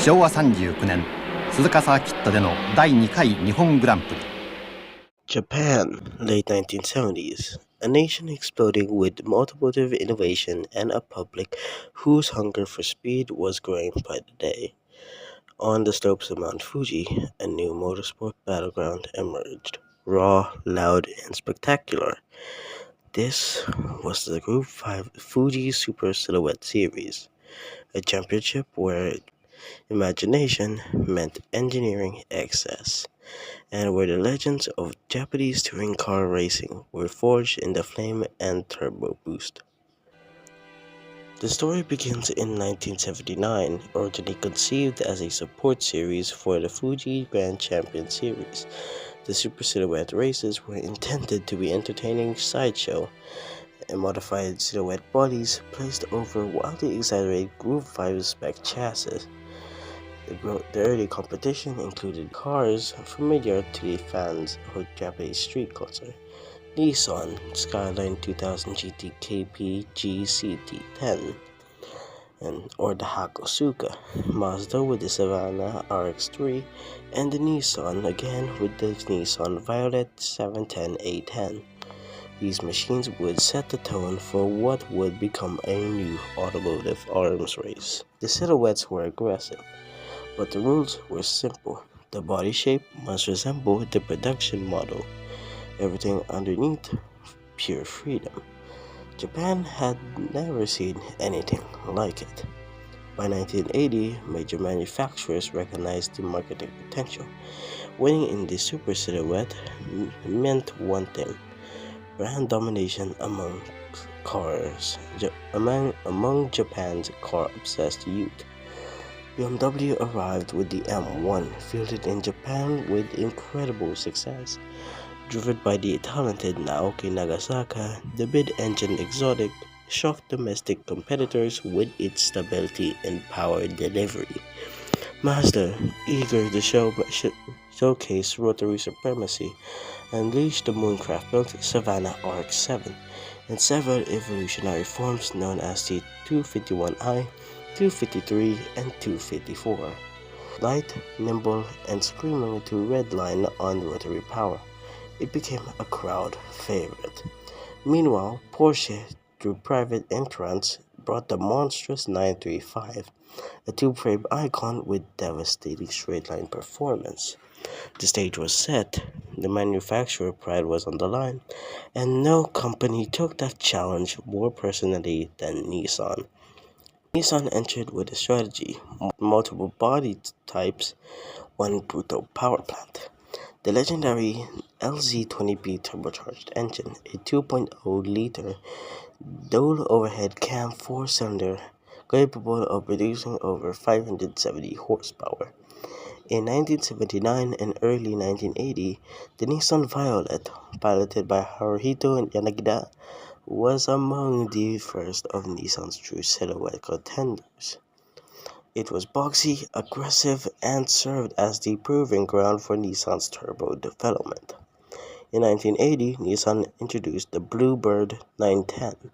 昭和39年鈴鹿サーキットでの第2回日本グランプリ。 Japan, late 1970s, a nation exploding with automotive innovation and a public whose hunger for speed was growing by the day. On the slopes of Mount Fuji, a new motorsport battleground emerged, raw, loud, and spectacular. This was the Group 5 Fuji Super Silhouette Series, a championship where imagination met engineering excess, and where the legends of Japanese touring car racing were forged in the flame and turbo boost. The story begins in 1979, originally conceived as a support series for the Fuji Grand Champion Series. The Super Silhouette races were intended to be an entertaining sideshow, and modified silhouette bodies placed over wildly exaggerated Group 5 spec chassis. The early competition included cars familiar to the fans of Japanese street culture: Nissan Skyline 2000 GT KP GCT10, or the Hakosuka, Mazda with the Savannah RX-3, and the Nissan again with the Nissan Violet 710A10. These machines would set the tone for what would become a new automotive arms race. The silhouettes were aggressive, but the rules were simple. The body shape must resemble the production model. Everything underneath, pure freedom. Japan had never seen anything like it. By 1980, major manufacturers recognized the marketing potential. Winning in the Super Silhouette meant one thing: brand domination among Japan's car-obsessed youth. BMW arrived with the M1, fielded in Japan with incredible success. Driven by the talented Naoki Nagasaka, the mid-engine exotic shocked domestic competitors with its stability and power delivery. Mazda, eager to showcase rotary supremacy, unleashed the Mooncraft-built Savannah RX-7 in several evolutionary forms known as the 251i, 253, and 254. Light, nimble, and screaming to redline on rotary power, it became a crowd favorite. Meanwhile, Porsche, through private entrants, brought the monstrous 935, a tube-frame icon with devastating straight-line performance. The stage was set, the manufacturer pride was on the line, and no company took that challenge more personally than Nissan. Nissan entered with a strategy: multiple body types, one brutal power plant. The legendary LZ20B turbocharged engine, a 2.0-liter dual overhead cam 4-cylinder capable of producing over 570 horsepower. In 1979 and early 1980, the Nissan Violet, piloted by Haruhito Yanagida, was among the first of Nissan's true silhouette contenders. It was boxy, aggressive, and served as the proving ground for Nissan's turbo development. In 1980, Nissan introduced the Bluebird 910,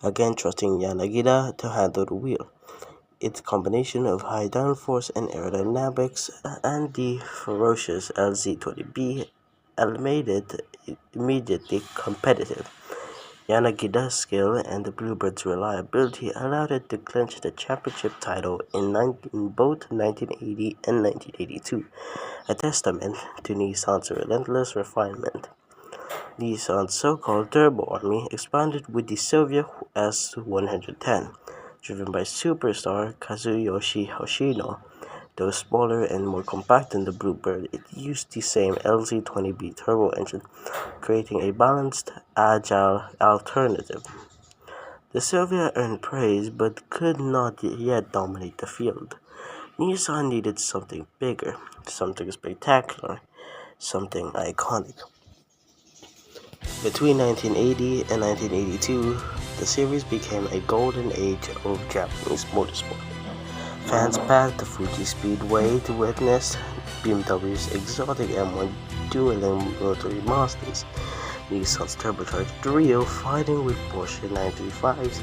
again trusting Yanagida to handle the wheel. Its combination of high downforce and aerodynamics and the ferocious LZ20B made it immediately competitive. Yanagida's skill and the Bluebird's reliability allowed it to clinch the championship title in both 1980 and 1982, a testament to Nissan's relentless refinement. Nissan's so-called Turbo Army expanded with the Silvia S110, driven by superstar Kazuyoshi Hoshino. Though smaller and more compact than the Bluebird, it used the same LZ20B turbo engine, creating a balanced, agile alternative. The Silvia earned praise but could not yet dominate the field. Nissan needed something bigger, something spectacular, something iconic. Between 1980 and 1982, the series became a golden age of Japanese motorsport. Fans packed the Fuji Speedway to witness BMW's exotic M1 dueling rotary Mazdas, Nissan's turbocharged Rio fighting with Porsche 935s,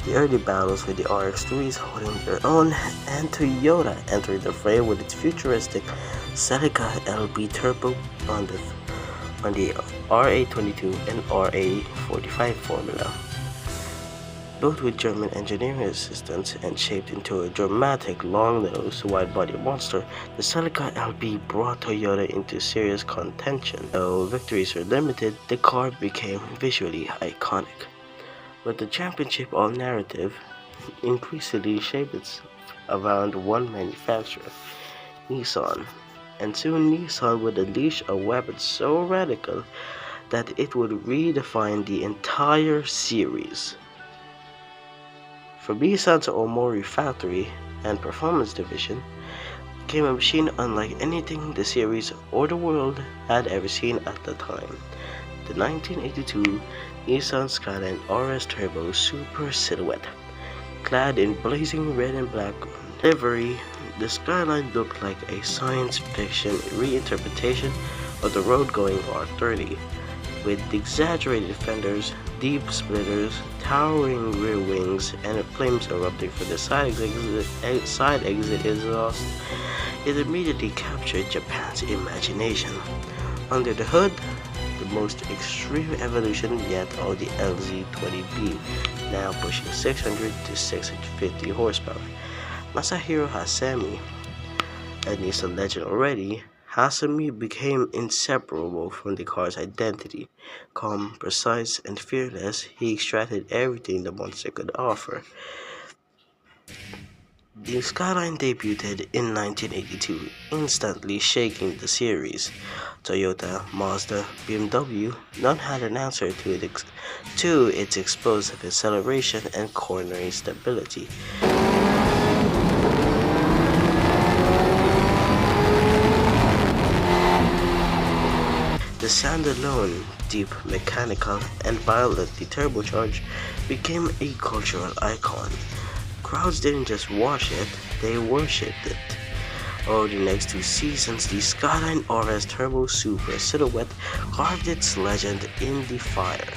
The early battles with the RX-3s holding their own, and Toyota entered the fray with its futuristic Celica LB Turbo on the RA22 and RA45 formula. Built with German engineering assistance and shaped into a dramatic long-nosed wide-body monster, the Celica LB brought Toyota into serious contention. Though victories were limited, the car became visually iconic. But the championship all narrative increasingly shaped itself around one manufacturer, Nissan, and soon Nissan would unleash a weapon so radical that it would redefine the entire series. From Nissan's Omori factory and performance division came a machine unlike anything the series or the world had ever seen at the time. The 1982 Nissan Skyline RS Turbo Super Silhouette. Clad in blazing red and black livery, the Skyline looked like a science fiction reinterpretation of the road-going R30, with exaggerated fenders, deep splitters, towering rear wings, and flames erupting from the side exit exhaust. It immediately captured Japan's imagination. Under the hood, the most extreme evolution yet of the LZ20B, now pushing 600 to 650 horsepower. Masahiro Hasemi, a Nissan legend already, Hasemi became inseparable from the car's identity. Calm, precise, and fearless, he extracted everything the monster could offer. The Skyline debuted in 1982, instantly shaking the series. Toyota, Mazda, BMW, none had an answer to its explosive acceleration and cornering stability. The standalone, deep, mechanical, and violently turbocharged became a cultural icon. Crowds didn't just watch it, they worshipped it. Over the next 2 seasons, the Skyline RS Turbo Super Silhouette carved its legend in the fire.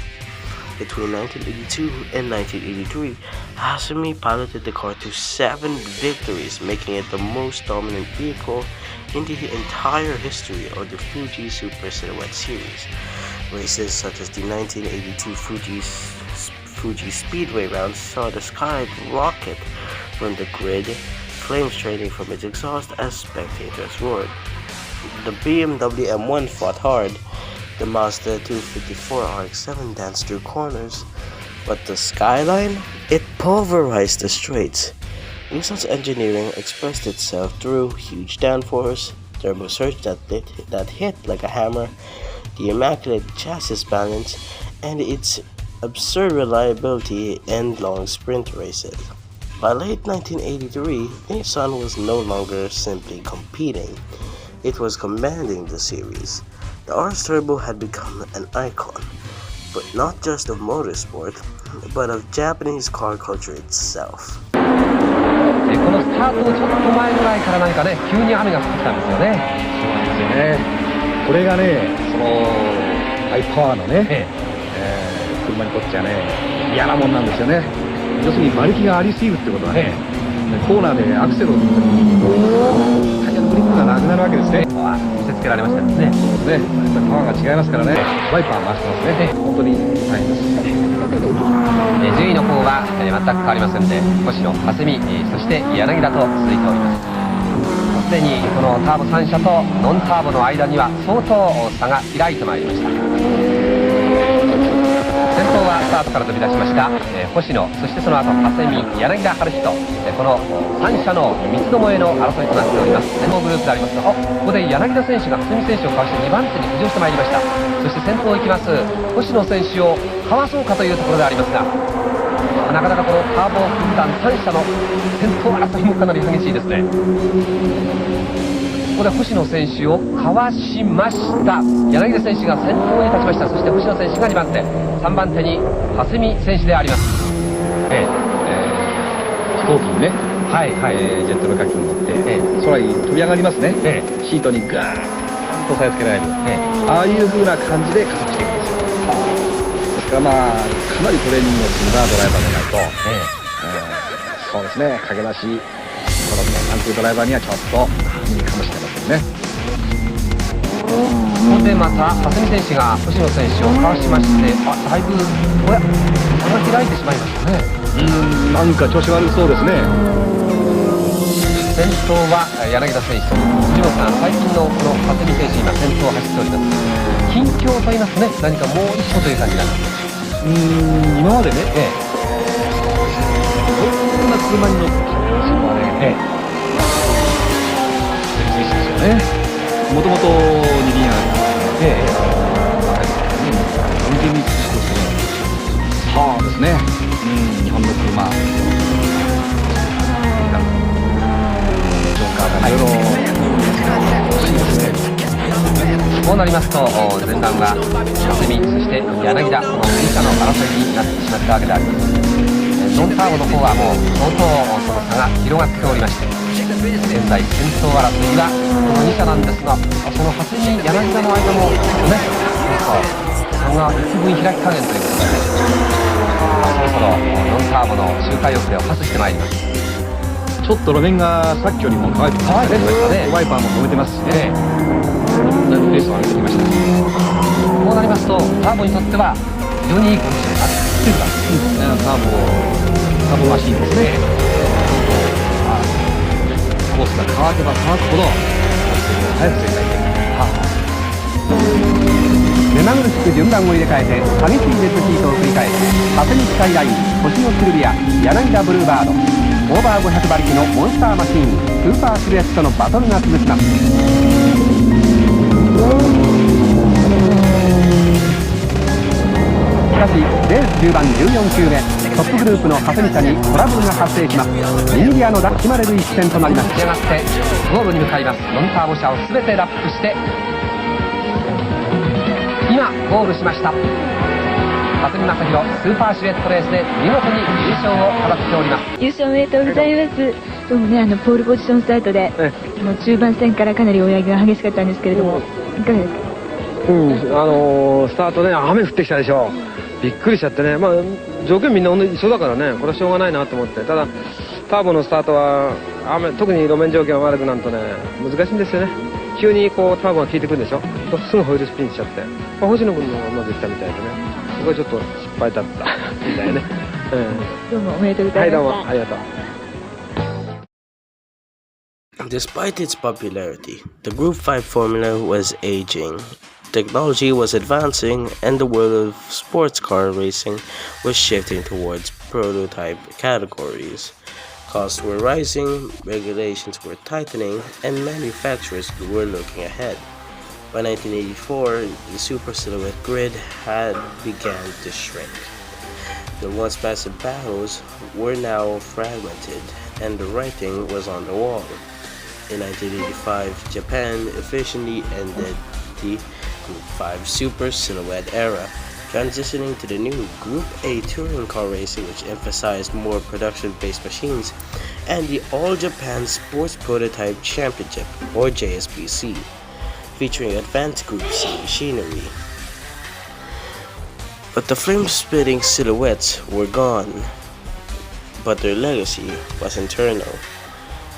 Between 1982 and 1983, Hasemi piloted the car to 7 victories, making it the most dominant vehicle in the entire history of the Fuji Super Silhouette Series. Races such as the 1982 Fuji Speedway round saw the Skyline rocket from the grid, flames trailing from its exhaust as spectators roared. The BMW M1 fought hard. The Mazda 254 RX-7 danced through corners, but the Skyline, it pulverized the straights. Nissan's engineering expressed itself through huge downforce, turbo surge that hit like a hammer, the immaculate chassis balance, and its absurd reliability in long sprint races. By late 1983, Nissan was no longer simply competing, it was commanding the series. The RS Turbo had become an icon, but not just of motorsport, but of Japanese car culture itself. このスタートのちょっと前ぐらいから何かね、急に雨が降ってきたんですよね。そうですよね。これがね、そのハイパワーのね、車にとっちゃね、嫌なもんなんですよね。要するに馬力がありすぎるってことはね、コーナーでアクセルを踏むときにタイヤのグリップがなくなるわけですね。見せつけられましたですね。そうですね。やっぱりパワーが違いますからね。ワイパー回してますね。本当に大変です。順位の方は全く変わりませんで、星野、蓮見、そして柳田と続いております。すでにこのターボ3車とノンターボの間には相当差が開いてまいりました。先頭はスタートから飛び出しました、星野、そしてその後蓮見、柳田春人、この3社の三つどもえの争いとなっております。先頭グループでありますが、ここで柳田選手が蓮見選手をかわして2番手に浮上してまいりました。そして先頭を行きます星野選手をかわそうかというところでありますが、なかなかこのターボ軍団3社の先頭争いもかなり激しいですね。ここで星野選手をかわしました。柳田選手が先頭に立ちました。そして星野選手が2番手、3番手に蓮見選手であります。飛行機にね、ジェット旅客機に乗って、空に飛び上がりますね。シートにガーンと押さえつけられる、ああいう風な感じで加速していくんですよ。ですからまあかなりトレーニングを積んだドライバーでないと、そうですね、駆け出しこのね、ドライバーにはちょっといいかもしれませんね。ここでまた蓮見選手が星野選手をかわしまして、だいぶ差が開いてしまいましたね。なんか調子悪そうですね。先頭は柳田選手と藤野さん、最近のこの蓮見選手、今先頭を走っております。近況といいますね、何かもう一歩という感じなんです。今までね、どんな車に乗ってそこはね、全然ですよね。もともと二輪運転にとしてそうですね、日本の車ジョーカーがいろいろ欲しいですね。こうなりますと前段は蓮見、そして柳田、この2者の争いになってしまったわけであります。ノンターボの方はもう相当その差が広がっておりまして、現在先頭争いはこの2者なんですが、その蓮見、柳田の間もね、差が幾分開き加減ということで、そろそろノンターボの周回遅れをパスしてまいります。ちょっと路面がさっきよりも乾いてきましたね。ワイパーも止めてますしね。だいぶペースを上げてきました。こうなりますとターボにとっては非常にいいコンディションになってきているわけですね。ターボマシンですね。コースが乾けば乾くほど早く正解で目まぐるしく順番を入れ替えて激しいデッドヒートを繰り返す蓮見スカイライン、星のシルビア、柳田ブルーバード、オーバー500馬力のモンスターマシーン、スーパーシルエットのバトルが続きます。しかしレース中盤14周目、トップグループの蓮見車にトラブルが発生します。右ギアの抱きまれる一戦となります。仕上がってゴールに向かいます。ノンターボ車を全てラップして今ゴールしました。蓮見正弘、スーパーシルエットレースで見事に優勝を飾っております。優勝おめでとうございます。どうもね、ポールポジションスタートでもう中盤戦からかなり追い上げが激しかったんですけれども、いかがですか？スタートね、雨降ってきたでしょ。びっくりしちゃってね、条件みんな一緒だからね、これはしょうがないなと思って。ただターボのスタートは特に路面条件が悪くなるとね、難しいんですよね。急にこうターボが効いてくるんでしょ。すぐホイールスピンしちゃって、星野君の方がまず行ったみたいでね、これちょっと失敗だったみたいね。どうもおめでとうございました。はい、どうもありがとう。Despite its popularity, the Group 5 formula was aging. Technology was advancing, and the world of sports car racing was shifting towards prototype categories. Costs were rising, regulations were tightening, and manufacturers were looking ahead. By 1984, the Super Silhouette grid had begun to shrink. The once massive battles were now fragmented, and the writing was on the wall. In 1985, Japan officially ended the Group 5 Super Silhouette era, transitioning to the new Group A touring car racing, which emphasized more production-based machines, and the All-Japan Sports Prototype Championship, or JSPC, featuring advanced Group C machinery. But the flame-spitting silhouettes were gone, but their legacy was internal.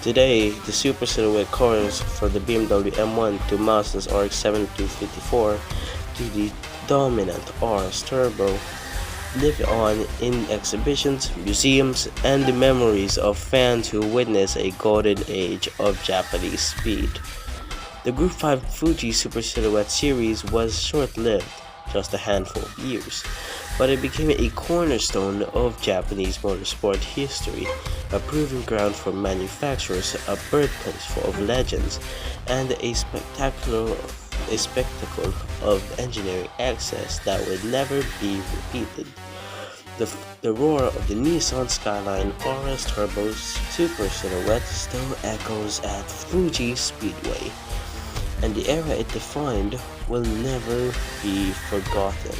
Today, the Super Silhouette cars from the BMW M1 to Mazda's RX-7 254 to the dominant RS Turbo live on in exhibitions, museums, and the memories of fans who witnessed a golden age of Japanese speed. The Group 5 Fuji Super Silhouette Series was short-lived, just a handful of years, but it became a cornerstone of Japanese motorsport history, a proving ground for manufacturers, a birthplace full of legends, and a spectacle of engineering excess that would never be repeated. The roar of the Nissan Skyline RS Turbo Super Silhouette still echoes at Fuji Speedway, and the era it defined will never be forgotten.